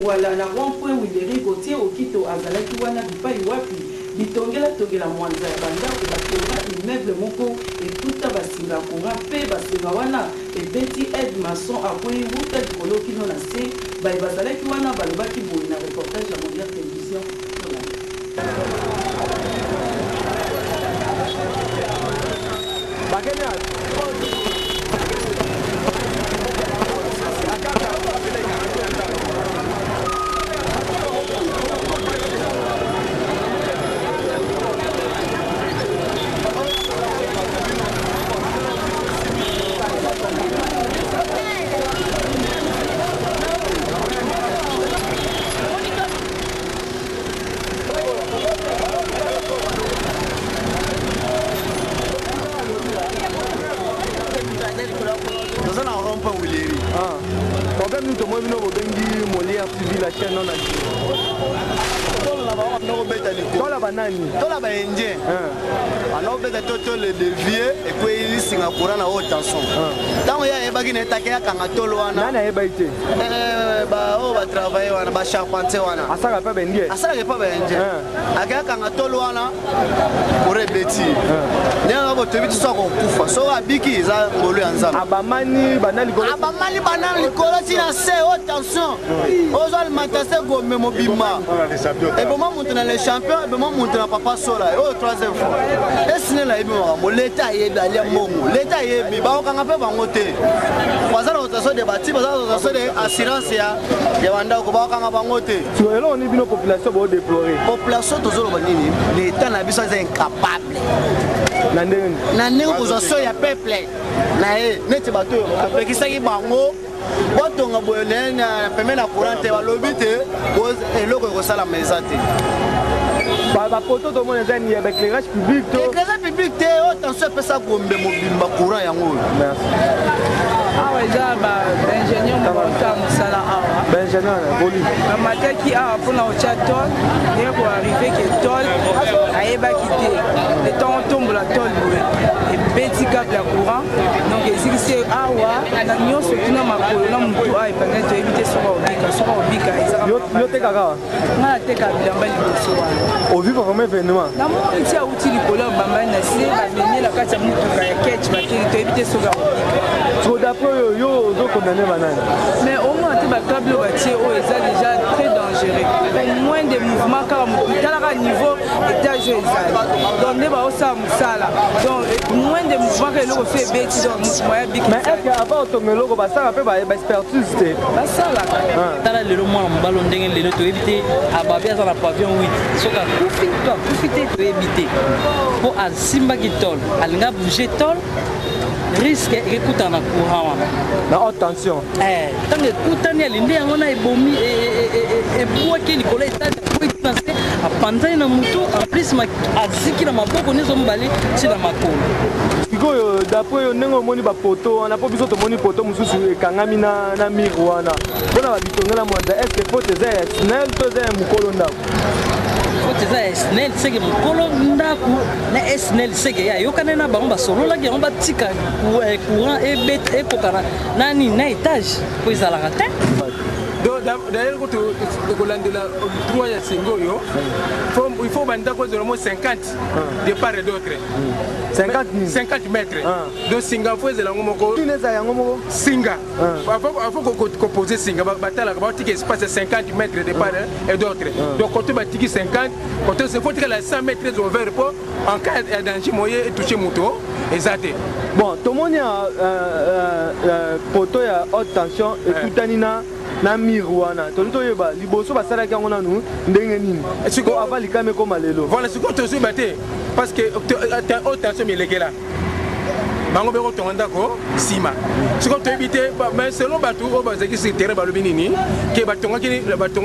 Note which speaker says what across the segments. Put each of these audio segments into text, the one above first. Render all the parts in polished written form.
Speaker 1: Voilà, na rond-point Willeri Gauthier Okito azalaki wana bipai wapi bitongela mwanza ya bandako batonga immeuble moko ekuta basinga konga pe basinga wana ebeti aide maçon akwei wuta likolo kino na se baye bazalaki wana balobaki boye na reportage ya Mondial Télévision
Speaker 2: le devier et puis il Singapour na haute tension. Tant ya ebaki na takaya kanga tolo wana. Na ebaite. Ba o ba travailler wana ba charpentier wana. Asaka pa bendie. Asaka pa bendie. Akaya kanga tolo wana pour beti. Nanga bo tebiti so ko kufa. So abiki za ngolo ya nzamba. Abamani banali likolo. Abamani banali likolo tina se haute tension. Ozo alimentation go memo bima. Et bon monter dans les champions, et bon monter dans papa sola. Oh troisième fois. Et la l'État est allé Momo. L'État est bien, on a fait bangoté. Parce que on a des bâtiments, on a des assurances, il y a des bangoté. Tu vois, là, on est bien, la population va déplorer. La population, l'État n'a pas besoin incapable. Nandé, vous en soyez peuple. Naé, n'était pas tout. Après qui s'agit bango. Quand on a besoin de permettre la courante, on va l'obiter. Et l'eau que ça la maison. Ba poto to mona zani avec l'éclairage public to l'éclairage public te attention peut ça comme mobimba courant yango merci awa za ba ingénieur monta musala awa ba ingénieur boli matin qui a pour la chatol et pour arriver que tol ayeba quitter le temps tombe la tol et petit câble la courant donc ici c'est awa na nyoso tuna makolo na mutu ai pendant to éviter sur obika yo te kaka na te ka bilamba liboso wana au vivre comme événement. Na mo ici a outil likolo bamba na se ba venir la kati ya mutuka ya catch ba ki to éviter soga obika. So d'après yo zo condamner banane. Mais au moins te ba câble ba tie o eza déjà très dangereux. Au moins des mouvements car à niveau étage ezali. Donc ne ba osa musala. Donc moins des mouvements que le fait beti donc moyen big. Mais est-ce que avant tomelo ba ça pe ba expertise te. Ba sala. Tala le mo mbalo ndenge le to éviter ababia za na pavillon 8. Soka profiter de éviter pour un simba qui tol alinga bouger tol risque écoute en courant na attention tant que coutani alinde ngona ebomi et pour que Nicolas est penser à panza na mutu en plus ma aziki na maboko nezo mbali ci na makolo sikoyo d'après yo nengo moni ba poto on a pas besoin de moni poto mususu ekangami na miroana bona ba bitongela mwanza est-ce que faut te snel to ze mukolo ndako SNL c'est que mon colondaku na SNL c'est que ya yokana na bango ba solo la ki on ba tika courant et bête et kokana nani na étage pour izala rate d'ailleurs quand tu landela trois ya singoyo il faut banda ko de 50 de part et d'autre 50 mètres de singa faut ezela ngomoko ineza ya ngomoko singa faut ko poser singa batala ba tiki espace 50 mètres de part et d'autre donc quand tu ba tiki 50 quand tu faut que la 100 mètres ouvert pour en cas de danger moyen et toucher moto exact bon tout le monde poto ya haute tension et tutanina na miroana tonto yeba liboso basala ki ngona nu ndenge nini siko avali kame ko malelo voilà siko to subate parce que haute tension milekela bango beko tonda ko sima siko to éviter mais selon batu o bazaki sur terrain balobi nini ke batonga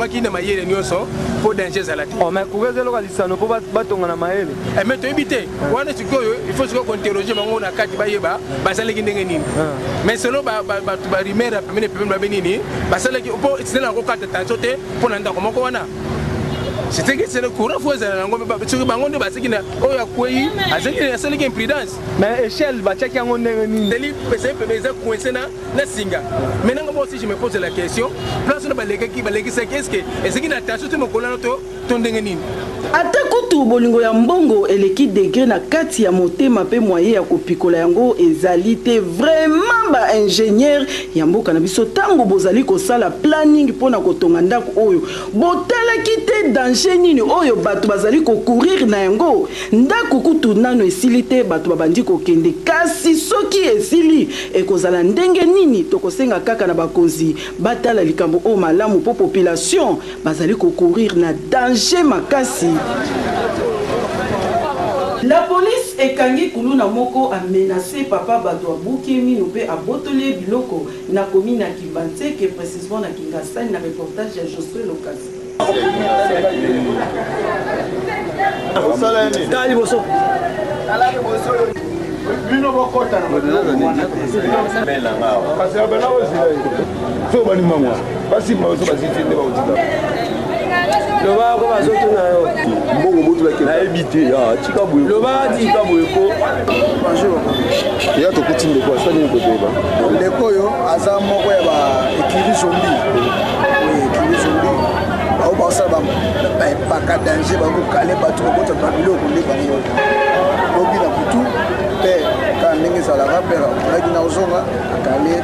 Speaker 2: ki na mayele nyonso pour danger zalati oh mais kuwezelo ka lisano po batonga na mayele mais to éviter wana siko il faut siko interroger bango na kati bayeba basala ki ndenge nini mais selon batu ba rimera pemene ba benini basala ki po c'est na ko kata tansote pour nanda ko moko wana
Speaker 3: c'était que c'est le courant faut ça ngo ba sur bango de basiki na oya kwei azaki na sali que imprudence
Speaker 4: mais échelle ba tchaki ngo ndengeni
Speaker 3: deli pese pese coincé na singa maintenant moi aussi je me pose la question place na baleka ki baleki c'est qu'est-ce que est-ce qu'il attention te mokola to ndengeni
Speaker 1: ata kutu bolingo ya mbongo eleki degré na kati ya motema pe moyen ya kopikola yango ezali te vraiment ba ingénieur ya mboka na biso tango bozali kosala planning pona kotonga ndako oyo botalaki te danger nini oyo bato bazali kokurir na yango ndako kutu nano esili te bato babandi kokende kasi soki esili ekozala ndenge nini tokosenga kaka na bakonzi batala likambo o malamu po population bazali kokurir na danger makasi. La police ekangi kuluna moko a menacé papa bato abuki mino pe abotole biloko na commune ya Kibantseke précisément na Kingasani na reportage ya Josué Lokasi.
Speaker 4: Tali boso.
Speaker 5: Bino bokota na bela ngao. Kasi abana wazile. So bani mangwa. Basi mazo bazitinde bautika.
Speaker 4: Loba ko bazoto na yo.
Speaker 5: Mbongo mutu la kena ebité ya tika boye.
Speaker 4: Loba tika boye ko.
Speaker 5: Bonjour. Ya to kutinde ko asani ko teba. Ndeko yo aza moko ya ba ekiri zombi. Ekiri zombi. Ba ba sa ba ka danger ba ko kale ba to ko to ba biloko le ba yo. Lobi na kutu pe ka ndenge za la rapera. La kina ozonga akale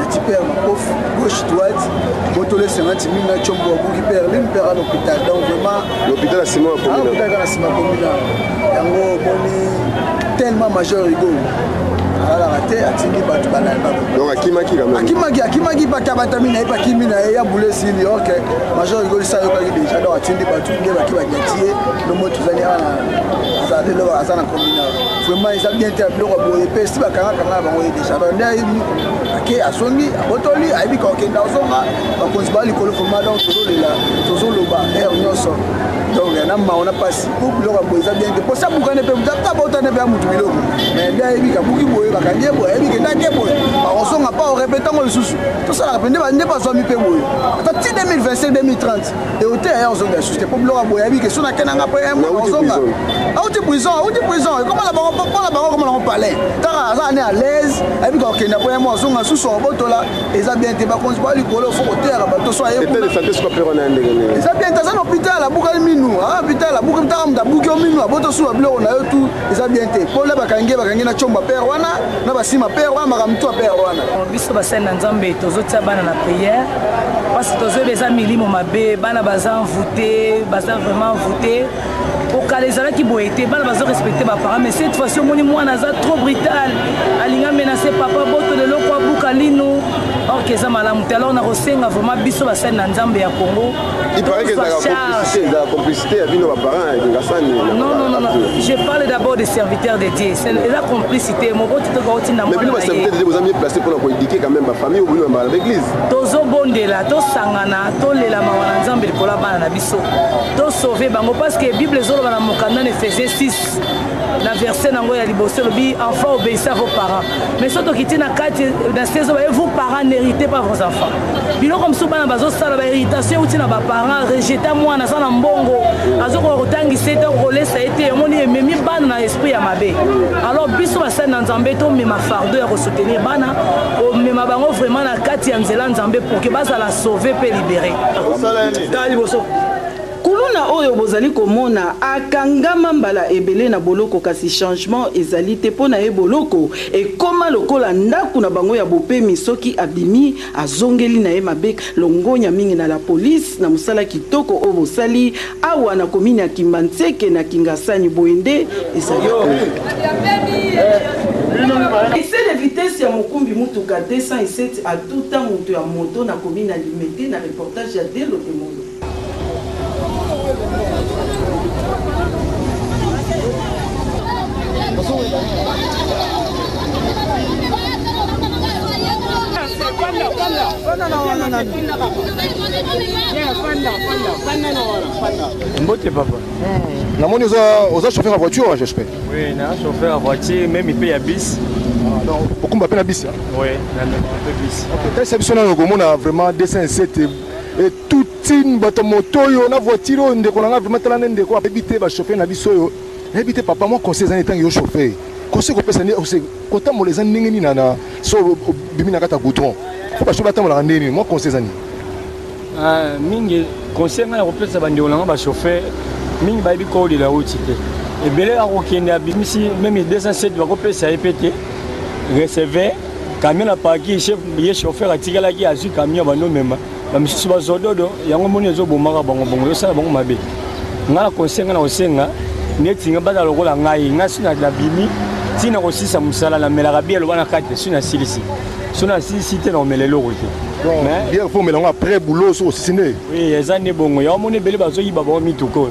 Speaker 5: petit père ma pauvre gauche droite botole 50 000 na chombo buki père lim père à l'hôpital donc vraiment
Speaker 2: l'hôpital à Simon
Speaker 5: commune l'hôpital à Simon commune yango boni tellement majeur rigo ala raté atindi batu banal
Speaker 2: donc akimaki quand même
Speaker 5: akimaki bata batamina et bakimina ya boule sili OK majeur rigo ça yo ka déjà donc atindi batu nge baki bakiatie no moto zali ana azade lo azana commune vraiment ils ont bien été appelé au boye pesi bakanga kanga bango déjà donc ke asongi abotoli aibi ka okenda ozonga bakonzi bali kolo forma donc tozoloba nyonso donc na maona pasi pour biloko boye za bien que pour ça bukane pe mutata botane pe mutu biloko mais bien aibi ka buki boye bakanje boye aibi ke ndake boye bakosonga pa o répétant le susu tout ça la pende ba nde pas somi pe boye ata 2025 2030 et au terre ozonga suste pour biloko boye aibi ke sona kenanga pe ozonga auti prison et comment la bango comment on parlait tara za ne à l'aise aibi ka okenda po mo ozonga susu obotola eza bien te bakonzi ba likolo fo ko terre ba to so aye
Speaker 2: peut-être santé soit plus na ndenge
Speaker 5: eza bien tazana hôpital la buka minu hôpital la buka mtaka mda buki minu aboto so ablo na yo tout eza bien te po la bakangi na chomba père wana na basima père wana makamto père wana
Speaker 6: biso basana nzambe tozotia bana na prière parce que tozo beza milimo mabe bana baza voter baza vraiment voter au cas les qui boye été bana bazo respecter ba parents mais cette fois ci moni mwana za trop brutal alinga menacer papa boto de lokwa buka lino or que ça malamu te alors on a resenga vraiment biso basana nzambe ya Congo
Speaker 2: il paraît que la complicité avec nos parents et Gasani
Speaker 6: non je parle d'abord des serviteurs de Dieu c'est la complicité mon boto to gauti na mwana
Speaker 2: mais les serviteurs de Dieu vous avez placé pour indiquer quand même ma famille ou l'église
Speaker 6: tozo bondela to sangana to lela mawana nzambe likola bana na biso to sauver bango parce que bible zolo bana mokanda ne faisait 6 la verset nango ya liboso lobi enfants obéissez à vos parents mais surtout qui na kati dans ces vos parents n'héritez pas vos enfants bilo comme so bana bazo sala ba héritation uti na ba parents rejeter mwana sana mbongo azoko kotangisa te kolesa ete moni memi bana na esprit ya mabe alors biso basana nzambe to mema fardeau ya ko soutenir bana o mema bango vraiment na kati ya nzela nzambe pour que basa la sauver pe libérer
Speaker 4: Tali boso.
Speaker 1: kuluna oyo bozali komona akangama mbala ebele na boloko kasi changement ezali te pona ye boloko ekoma lokola ndaku na bango ya bopemi soki abimi azongeli na ye mabe longonya mingi na la police na musala kitoko oyo bosali awa na komini ya Kibantseke na Kingasani boyende ezali excès de vitesse ya mokumbi mutuka 207 à tout temps moto ya moto na komini ya Limete na reportage ya Delo Temondo.
Speaker 4: Mbote papa.
Speaker 5: namoni oza chauffeur à voiture j'espère.
Speaker 4: Oui, na chauffeur à voiture même il paye à bis.
Speaker 5: Donc okumba pe na bis.
Speaker 4: Oui, na bis.
Speaker 5: OK, service na komona vraiment 207 et tout
Speaker 7: tin bato moto yo na voiture ndeko na nga vraiment tala ndeko abité ba chauffeur na biso yo ebité papa moi conseil za netangi yo chauffeur conseil ko pesa ni kota moleza ndenge ni na so bimi na kata goudron faut pas chauffeur tamola ndeni moi conseil za ni
Speaker 4: mingi conseil na ko pesa bandeko na ba chauffeur mingi ba bi ko la route te ebele akokende abimisi même 207 ba ko pesa epete recevoir camion na parking chef ye chauffeur atikalaki azui camion bano mema bamisusu bazododo yango moni ezobomaka bango bongo yosala bango mabe nga na konsenga na kosenga netinga bazala lokola ngai nga sina na bimi tina kosisa musala na melaka bia loba na kate sina silisi sona silisi te na omela eloko te
Speaker 7: mais bien faut melango après boulot so osisine
Speaker 4: oui eza ne bongo yango moni ebele bazoyiba bango mituko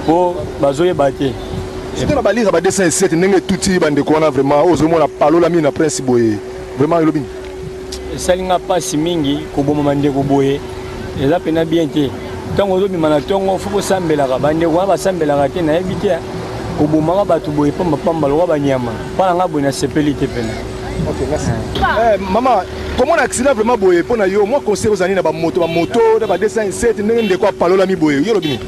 Speaker 4: po bazoyeba te
Speaker 7: c'était na balira ba 207 ndenge tuti bandeko wana vraiment ozomona palola mi na principe boye vraiment elobi
Speaker 4: esalinga mpasi mingi koboma bandeko boye eza pena bien te ntango ozobima na ntongo fo kosambelaka bandeko wana basambelaka te nayebi te kobomaka bato boye pambapamba lokwa banyama mpona nga boye nasepeli te pena
Speaker 7: mama komona accident vraiment boye mpona yo mwa conseil ozali na bamoto na ba 207 ndenge ndeko apalolami boye yo lobi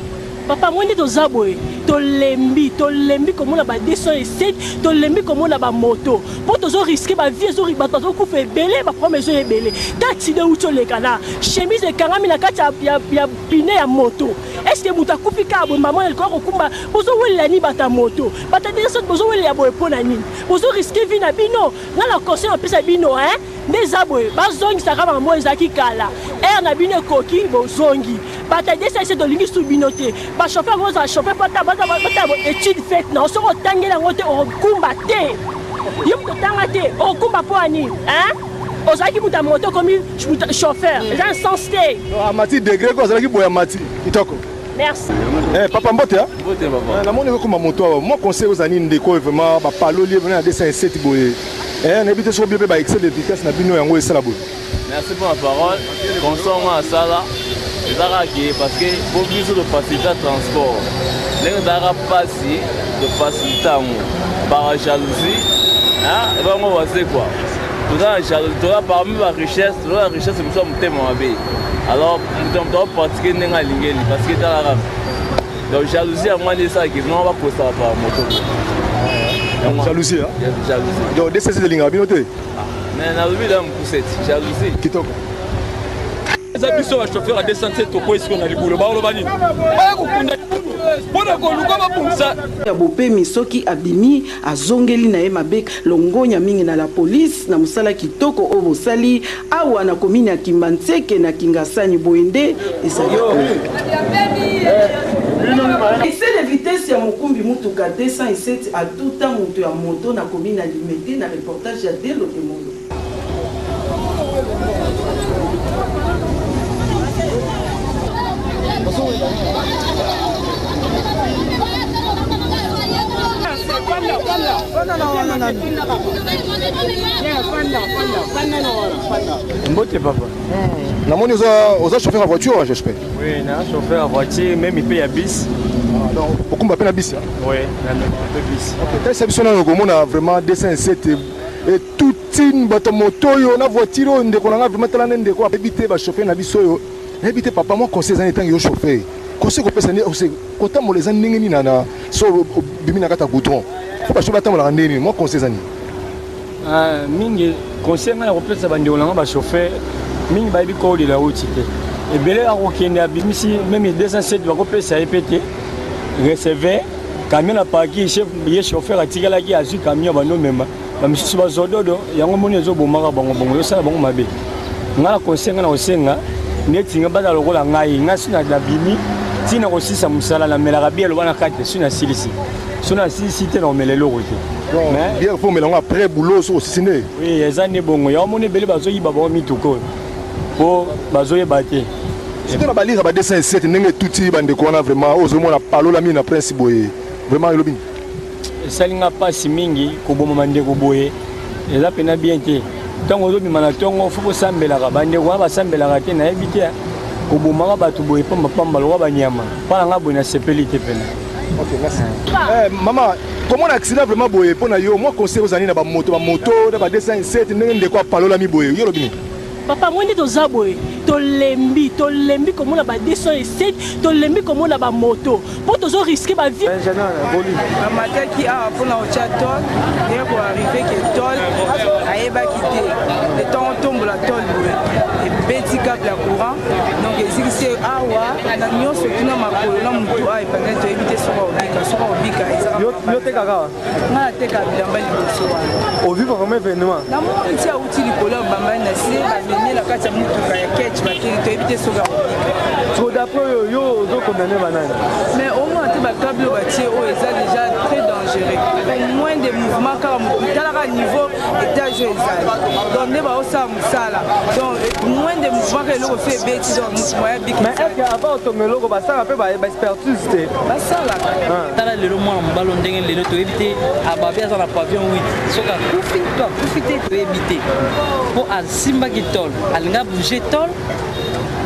Speaker 8: papa moi nde toza boye tolembi komona ba 207 tolembi komona ba moto po tozo risquer ba vie bato bazokufa ebele baproblème ezo ebele taxi de uti oleka na chemise ekangami na kati ya pine ya moto est-ce que moto akufi kaka boye mama elikoka kokumba bozowelela nini bato ya moto bato ya 207 bozowelela boye mpo na nini bozo risquer vie na bino nga na conseil apesa bino nde eza boye bazongisaka bango ezalaki kala aire na bino ekoki bozongi bato ya 207 tolingi su bino te bachauffeur ngo ozala chauffeur bata étude faite na osoki otangeli yango te okumba te yo moto otanga te okumba mpo ya nini ozalaki moto ya moto okomi chauffeur eza na sens te
Speaker 7: mati degré ko ozalaki boya mati kitoko
Speaker 8: merci
Speaker 7: papa mbote
Speaker 3: mbote papa
Speaker 7: namoni okoma moto awa moi conseil ozali ndeko vraiment bapaloli venir na 207 boye nayebi te soki bie mpe baexcès de vitesse na bino yango esala boye
Speaker 9: merci pour la parole consomma asala ezalaki parce que po biso tofacilite transport ndenge ezalaka mpasi tofacilite yango par jalousie ebango base kua toza na jalousie toza parmi barichesse toza na richesse biso ya motema mabe alors moto apratike ndenge alingeli parce que ezalaka donc jalousie yango wana esalaki nongo bakosaka par moto
Speaker 7: jalousie donc desese elingaka bino te
Speaker 9: mais nalobi da mokuseti jalousie
Speaker 7: kitoko
Speaker 3: eza biso bachauffeur ya 207 toko esiko na libulu baoloba nini baya kokunda mpona koluka babungisa
Speaker 1: ya bopemi soki abimi azongeli na ye mabe longonya mingi na la polise na mosala kitoko oyo bosali awa na komini ya Kimbanzeke na Kingasani boyende ezali excès de vitesse ya mokumbi mutuka 207 atuta moto ya moto na komini ya Limete na reportage ya Delo Temondo.
Speaker 4: Mbote papa.
Speaker 7: Namoni oza chauffeur à voiture, j'espère.
Speaker 4: Oui, na chauffeur à voiture, même il paye à bis.
Speaker 7: Donc, pourquoi pas à bis?
Speaker 4: Oui, na bis.
Speaker 7: Ok, quel service on a vraiment 207 et tout une bato moto yo na voiture ndeko na nga vraiment tala ndeko abité ba chauffeur na biso yo. Ebité papa moi conseil za netangi yo chauffeur. Conseil ko pesa ni kota moleza ndenge ni na so bimi na kata goudron. Faut pas chauffeur tamola ndeni moi conseil za ni.
Speaker 4: Mingi conseil na ko pesa bandeko na ba chauffeur mingi ba bi ko la route te. Ebele akokende abimisi même 207 ba ko pesa epete recevoir camion na parking chef ye chauffeur atikalaki azui camion bano mema bamisusu bazododo yango moni ezobomaka bango bongo yosala bango mabe nga na konsenga na kosenga netinga bazala lokola ngai nga sina na bimi tina kosisa musala na melaka bia loba na kate sina silisi sona silisi te na omela eloko te
Speaker 7: mais bien faut melango après boulot so osisine
Speaker 4: oui eza ne bongo yango moni ebele bazoyiba bango mituko po bazoyeba te
Speaker 7: c'était na balira ba 207 ndenge tuti bandeko wana vraiment ozomona palola mi na principe boye vraiment elobi
Speaker 4: esalinga mpasi mingi koboma bandeko boye eza pena bien te ntango ozobima na ntongo fo kosambelaka bandeko wana basambelaka te nayebi te kobomaka bato boye pambapamba lokwa banyama mpona nga boye nasepeli te pena
Speaker 7: mama komona accident vraiment boye mpona yo mwa conseil ozali na bamoto na ba 207 ndenge ndeko apalolami boye yo lobi
Speaker 8: papa moi nde toza boye tolembi comme on a 207 tolembi comme on a moto pour tozo risquer ba vie
Speaker 6: matin qui a pour na ocha tol et pour arriver que tol ayeba quitter le temps tombe la tol et petit câble la courant donc c'est awa na nyonso tuna makolo na mutu ay pendant to éviter soko obika
Speaker 2: yo te kaka
Speaker 6: na te ka bilamba liboso wana
Speaker 2: au vivre comme événement
Speaker 6: na mo nti a uti likolo bamba na se ba venir la kati ya mutuka ya ketch ba to éviter soko obika
Speaker 2: so d'après yo zo condamner banane
Speaker 6: mais au moins te ba câble ba tie o eza déjà très dangereux au moins des mouvements car mutalaka niveau étage ezali donc ne ba osa musala donc moins de mouvements que l'on fait bêtise dans le moyen big
Speaker 2: mais est-ce que avant ton logo ba ça peut ba expertise te
Speaker 6: ba ça là
Speaker 10: tala le mo mbalo ndenge le to éviter ababia ça na pavillon 8 soka profiter to éviter pour asimba ki tol alinga bouger tol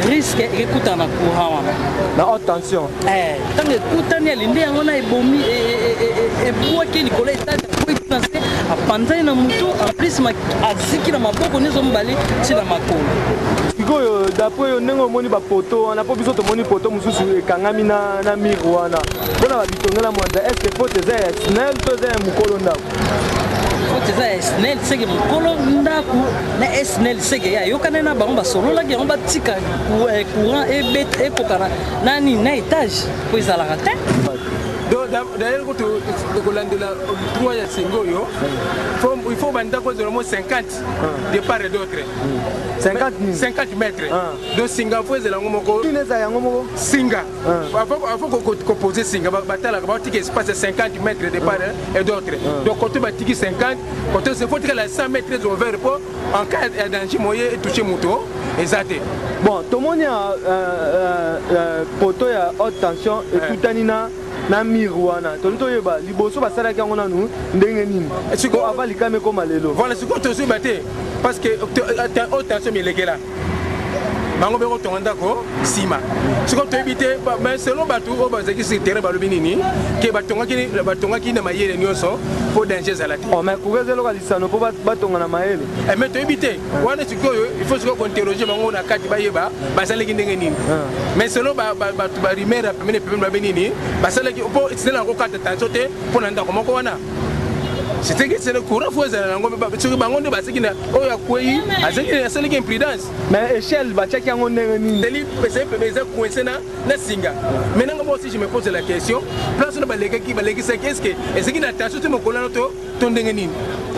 Speaker 10: risque écoute na courant
Speaker 2: na haute tension
Speaker 10: tant que kutani alinde yango na ebomi et boaki likolo etata ko itanse apanzai na mutu en plus ma aziki na maboko nezo mbali sina makolo
Speaker 2: sikoyo d'après yo ndenge omoni bapoto wana po biso tomoni poto mosusu ekangami na mire wana mpona babitongela mwanza est-ce que faute eza ya snel to eza ya mokolo ndako
Speaker 10: faute eza ya snel seke mokolo ndako na snel seke ya yokana na bango basololaki yango batika courant ekokana nani na étage po ezalaka te
Speaker 3: d'ailleurs quand tu landela droit ya singoyo il faut banda ko au moins 50 de part et d'autre 50 mètres donc singa faut ezela ngomoko
Speaker 2: ineza yango moko
Speaker 3: singa faut ko poser singa batala ba tiki espace 50 mètres de part et d'autre donc quand tu batiki 50 quand tu faut que la 100 mètres ouvert pour en cas de danger moyen et toucher moto exact
Speaker 2: bon tout le monde poto ya haute tension ekutani na miroana tonto yeba liboso basalaki yango nanu ndenge nini siko ava likame koma lelo
Speaker 3: voilà siko tozo bate parce que haute tension milekela bango beko tonda ko sima siko to éviter mais selon batu o bazaki sur terrain balobi nini ke batonga ki na mayele nyonso pour danger zalati
Speaker 2: oh mais kugezelo ka lisano po batonga na mayele
Speaker 3: mais to éviter wana siko il faut siko interroger bango na kati bayeba basalaki ndenge nini mais selon batu ba rimera pemene ba nini basalaki po c'est ko kata tension te pour nanda ko moko wana c'était que c'est le courant faut ça ngo ba bango nde basiki na oya kwei azaki imprudence
Speaker 2: mais échelle ba tchaki yango ndenge nini
Speaker 3: deli pese pese coincé na singa maintenant moi aussi je me pose la question place na baleki c'est qu'est-ce que est-ce qu'il attention te mokola to ndenge nini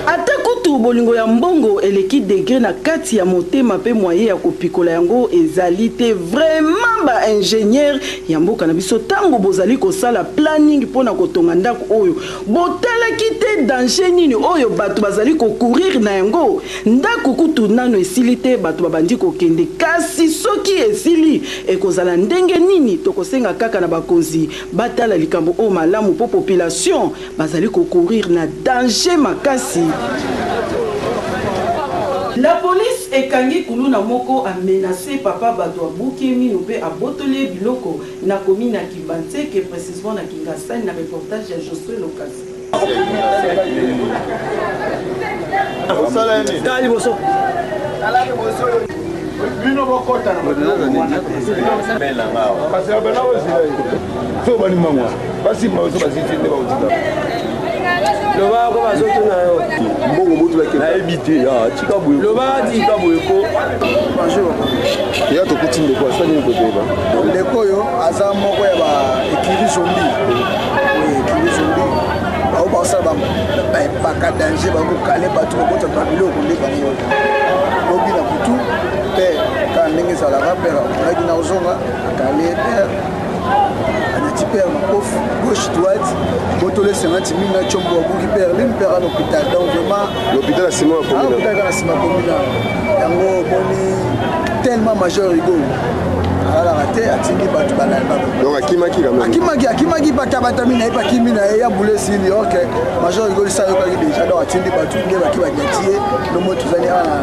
Speaker 1: ata kutu bolingo ya mbongo eleki degré na kati ya motema pe moyen ya kopikola yango ezali te vraiment ba ingénieur ya mboka na biso tango bozali kosala planning pona kotonga ndako oyo botalaki te danger nini oyo bato bazali kokurir na yango ndako kutu nano esili te bato babandi kokende kasi soki esili ekozala ndenge nini tokosenga kaka na bakonzi batala likambo o malamu po population bazali kokurir na danger makasi. La police ekangi kuluna moko a menacé papa Badwa Boukemi nope a botolé biloko na commune na Kibantseke précisément na Kingasani na reportage de Josué Lokasi.
Speaker 2: Dali boso.
Speaker 7: Bino bokota na bela ngao. Parce que bela ozile. So bani mangwa. Basi mazo basi tinde ba utika.
Speaker 2: Loba ko bazoto na yo.
Speaker 7: Mbongo mutu bake.
Speaker 2: Na ebité ya tika boye. Loba tika boye ko.
Speaker 5: Bonjour.
Speaker 7: Ya to kutinde ko sani ko beba.
Speaker 5: Ndeko yo aza moko ya ba ekiri zombi. Ekiri zombi. Ba o ba sa ba ba ka danger ba ko kale ba to ko ta ba biloko nde ba yo. Lobi na kutu pe ka ndenge za la rapera. Na kina ozonga kale pe. Anati père ma prof gauche droite botole 50 000 na chombo buki père lim père à l'hôpital donc vraiment
Speaker 7: l'hôpital à Simon Komina
Speaker 5: l'hôpital à Simon Komina yango boni tellement majeur rigo ala raté atindi batu banal
Speaker 7: donc akimaki quand même
Speaker 5: akimaki bata batamina pa kimina ya boule sili OK majeur rigo ça yo ka déjà donc atindi batu nge baki bagiatie no moto zali ana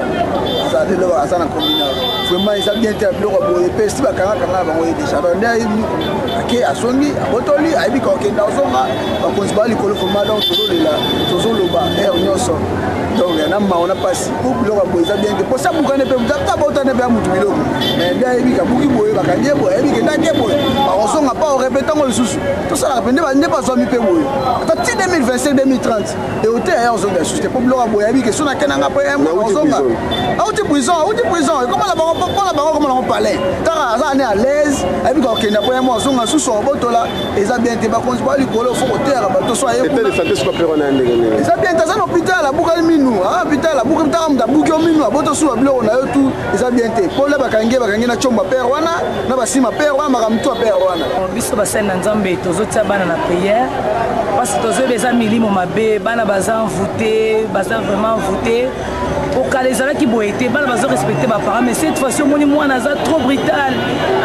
Speaker 5: azade lo azana Komina vraiment ils ont bien établi ko boye pesi bakanga kanga bango déjà donc ndai ke asongi abotoli aibi ka okenda osonga bakonzi bali kolo forma donc tozolela tozoloba nyonso donc on a passé pour biloko boza bien pour ça bukane pe mutata bota ne ba mutu biloko mais bien ebi ka buki boye bakanye boye ebi ke ndake boye ba osonga pa o répéter ngo lisusu tout ça la pende ba ne pas so mi pe boye ata ti 2025 2030 et au terre on zonga juste pour biloko boye ebi ke sona kenanga pe on zonga auti prison comment la bango comment on parlait tara ça ne à l'aise ebi ka okenda po mo zonga susu obotola eza bien te ba konzi ba likolo faut au terre ba to so aye
Speaker 11: et de santé soit perona ndenge
Speaker 5: eza bien ta ça l'hôpital la buka minu ah hôpital la buka mta buki minu aboto su ba biloko na yo tout eza bien te po la bakangi na chomba père wana na basima père wana makamto père wana
Speaker 6: biso basali na nzambe tozotia bana na prière parce que tozoyeba milimo mabe bana baza envoûté baza vraiment envoûté okala ezalaki boye te bana bazo respecter baparents mais cette fois-ci omoni mwana aza trop brutal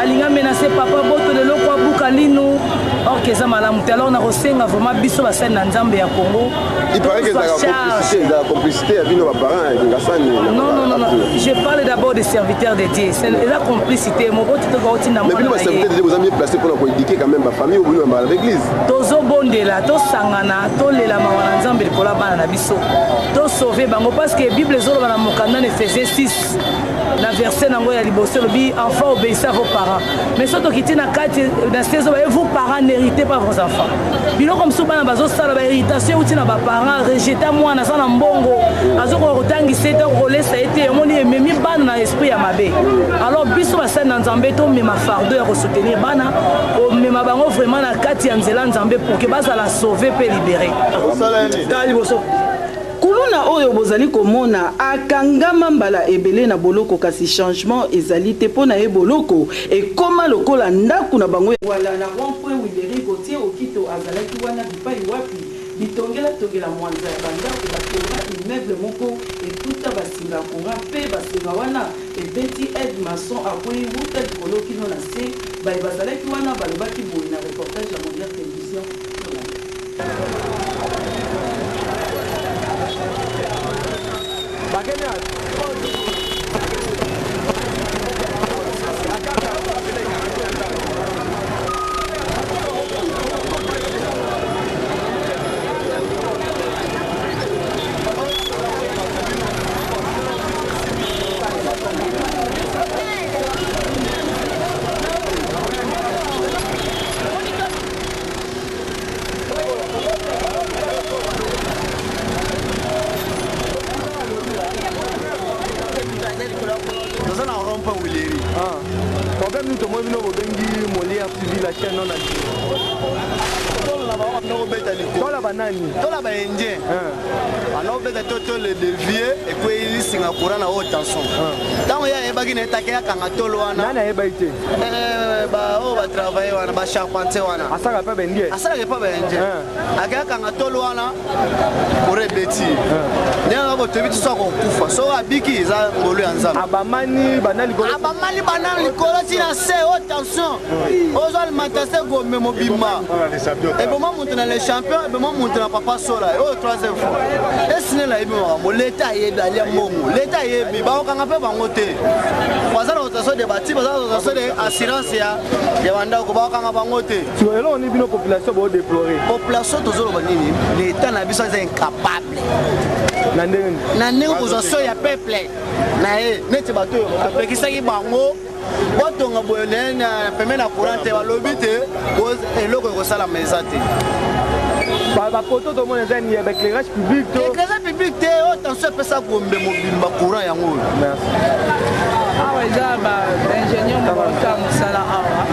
Speaker 6: alinga menace papa boto lelo kwa buka lino or que eza malamu te alors na kosenga vraiment biso basali na nzambe ya Congo.
Speaker 11: Il paraît que la complicité avec nos parents
Speaker 6: non, je parle d'abord des serviteurs de Dieu. C'est la complicité. Mais
Speaker 11: vous avez mis placé pour éduquer quand même ma famille ou l'église.
Speaker 6: Tozo bondela, to sangana, to lela mawana nzambe kola bana na biso. To sauver bango parce que Bible zolo bana mokanda Ephésiens 6. La verset nango ya liboso lobi enfants obéissez à vos parents. Mais surtout qui tina kati dans ces vos parents n'héritez pas vos enfants. Bilo comme so bana bazo sala ba héritation ou tina ba parents rejeter moi na sana mbongo. Azoko rotangi sete rolé ça a été moni memi bana na esprit ya mabe. Alors biso basali na nzambe to mema fardeau ya soutenir bana o mema bango vraiment na kati ya nzela nzambe pour que basa la sauver pe libérer.
Speaker 1: kuluna oyo bozali komona akangama mbala ebele na boloko kasi changement ezali te pona e boloko ekoma lokola ndaku na bango wala na rond-point Willy Gauthier okito azalaki wana bipai wapi bitongela mwanza ya bandako batonga immeuble moko ekuta basinga konga pe basinga wana ebeti Ed Mason akwei wuta likolo kino na se baye bazalaki wana balobaki boye na reportage ya Mondial Télévision.
Speaker 2: Tola ba indien ana obeta toto le devier et puis il Singapour na haute tension tant ya ebaki na etake ya kanga tolo wana
Speaker 12: nana ebaite
Speaker 2: ba o ba travailler wana ba charpentier wana
Speaker 12: asaka pa bendie
Speaker 2: aka kanga tolo wana ore beti nanga bo tebi tso ko kufa so abiki za ngolo ya nzamba
Speaker 12: abamani banali
Speaker 2: likolo tina se haute tension ozo alimentation go memo bima et bon monte dans les champions et bon monte dans papa sola et troisième fois et sinon là il l'état est d'aller mongo l'état est biba okanga pe bango te bazana otaso de bati bazana otaso de assurance ya banda ko ba okanga bango te
Speaker 12: so elo ni bino population bo déplorer
Speaker 2: population tozolo banini l'état na biso est incapable na ndenge position ya peuple na e neti bato apekisaki bango botonga boyo na peme na courant te balobi te eloko ekosala meza te
Speaker 12: bapoto tomona eza ni éclairage public to
Speaker 2: éclairage public te o tension epesa kombe mobimba courant yango oyo
Speaker 6: awa eza baingénieur moko mosala awa